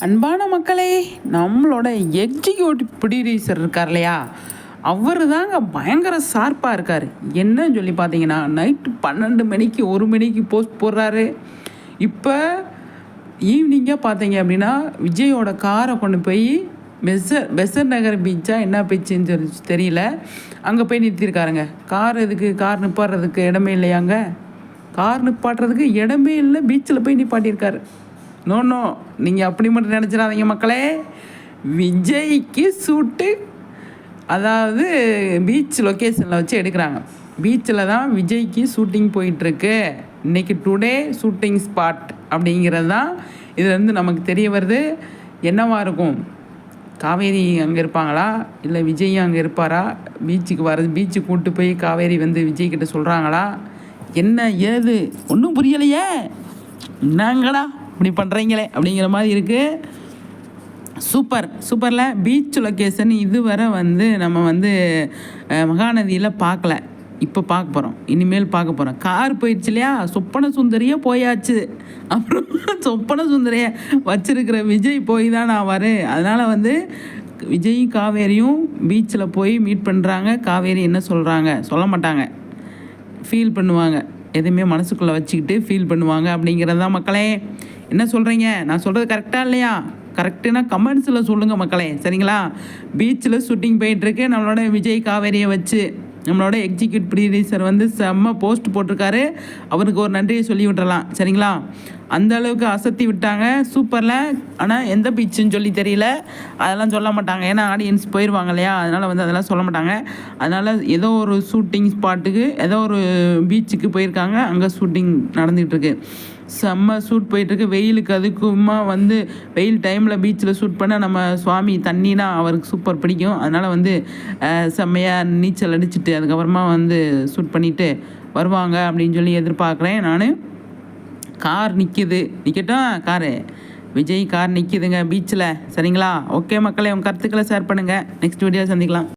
அன்பான மக்களே, நம்மளோட எக்ஸிக்யூட்டிவ் ப்ரொடியூசர் இருக்கார் இல்லையா, அவர் தாங்க பயங்கர ஷார்ப்பாக இருக்கார். என்னன்னு சொல்லி பார்த்தீங்கன்னா, நைட்டு 12 மணிக்கு 1 மணிக்கு போஸ்ட் போடுறாரு. இப்போ ஈவினிங்காக பார்த்தீங்க அப்படின்னா, விஜயோட காரை கொண்டு போய் பெசர் நகர் பீச்சா என்ன பீச்சுன்னு சொல்லி தெரியல, அங்கே போய் நிறுத்தியிருக்காருங்க. கார் எதுக்கு? கார் நிப்பாடுறதுக்கு இடமே இல்லையாங்க? கார் நிப்பாட்டுறதுக்கு இடமே இல்லை, பீச்சில் போய் நிப்பாட்டியிருக்காரு. நோ, நீங்கள் அப்படி மட்டும் நினச்சிடாதீங்க மக்களே. விஜய்க்கு ஷூட்டு, அதாவது பீச் லொக்கேஷனில் வச்சு எடுக்கிறாங்க. பீச்சில் தான் விஜய்க்கு ஷூட்டிங் போயிட்டுருக்கு. இன்றைக்கி டுடே ஷூட்டிங் ஸ்பாட் அப்படிங்கிறது தான் இதுலேருந்து நமக்கு தெரிய வருது. என்னவா இருக்கும்? காவேரி அங்கே இருப்பாங்களா, இல்லை விஜயும் அங்கே இருப்பாரா? பீச்சுக்கு கூப்பிட்டு போய் காவேரி வந்து விஜய்கிட்ட சொல்கிறாங்களா? என்ன ஏது ஒன்றும் புரியலையே, என்னங்கடா இப்படி பண்ணுறீங்களே அப்படிங்கிற மாதிரி இருக்குது. சூப்பரில் பீச் லொக்கேஷன் இதுவரை வந்து நம்ம வந்து மகாநதியில் பார்க்கல. இப்போ பார்க்க போகிறோம், இனிமேல் பார்க்க போகிறோம். கார் போயிடுச்சு இல்லையா, சொப்பன சுந்தரியே போயாச்சு. அப்புறம் சொப்பன சுந்தரியை வச்சிருக்கிற விஜய் போய் தான் நான் வரேன். அதனால் வந்து விஜயும் காவேரியும் பீச்சில் போய் மீட் பண்ணுறாங்க. காவேரி என்ன சொல்கிறாங்க? சொல்ல மாட்டாங்க, ஃபீல் பண்ணுவாங்க. எதுவுமே மனசுக்குள்ளே வச்சுக்கிட்டு ஃபீல் பண்ணுவாங்க அப்படிங்கிறது தான் மக்களே. என்ன சொல்கிறீங்க? நான் சொல்கிறது கரெக்டாக இல்லையா? கரெக்டுனா கமெண்ட்ஸில் சொல்லுங்கள் மக்களே, சரிங்களா? பீச்சில் ஷூட்டிங் போயிட்டுருக்கு. நம்மளோட விஜய் காவேரியை வச்சு நம்மளோட எக்ஸிக்யூட்டிவ் ப்ரொடியூசர் வந்து செம்ம போஸ்ட் போட்டிருக்காரு. அவருக்கு ஒரு நன்றியை சொல்லி விட்டுறலாம், சரிங்களா? அந்த அளவுக்கு அசத்தி விட்டாங்க. சூப்பரில். ஆனால் எந்த பீச்சுன்னு சொல்லி தெரியல, அதெல்லாம் சொல்ல மாட்டாங்க. ஏன்னா ஆடியன்ஸ் போயிடுவாங்க இல்லையா, அதனால் வந்து அதெல்லாம் சொல்ல மாட்டாங்க. அதனால் ஏதோ ஒரு ஷூட்டிங் ஸ்பாட்டுக்கு, ஏதோ ஒரு பீச்சுக்கு போயிருக்காங்க. அங்கே ஷூட்டிங் நடந்துகிட்ருக்கு. செம்ம ஷூட் போயிட்டுருக்கு. வெயிலுக்கு அதுக்குமா வந்து வெயில் டைமில் பீச்சில் ஷூட் பண்ண நம்ம சுவாமி தண்ணினா அவருக்கு சூப்பர் பிடிக்கும். அதனால் வந்து செம்மையாக நீச்சல் அடிச்சுட்டு அதுக்கப்புறமா வந்து ஷூட் பண்ணிவிட்டு வருவாங்க அப்படின்னு சொல்லி எதிர்பார்க்குறேன் நான். கார் நிற்கட்டும். விஜய் கார் நிற்கிதுங்க பீச்சில், சரிங்களா? ஓகே மக்களே, உங்கள் கருத்துக்களை ஷேர் பண்ணுங்கள். நெக்ஸ்ட் வீடியோ சந்திக்கலாம்.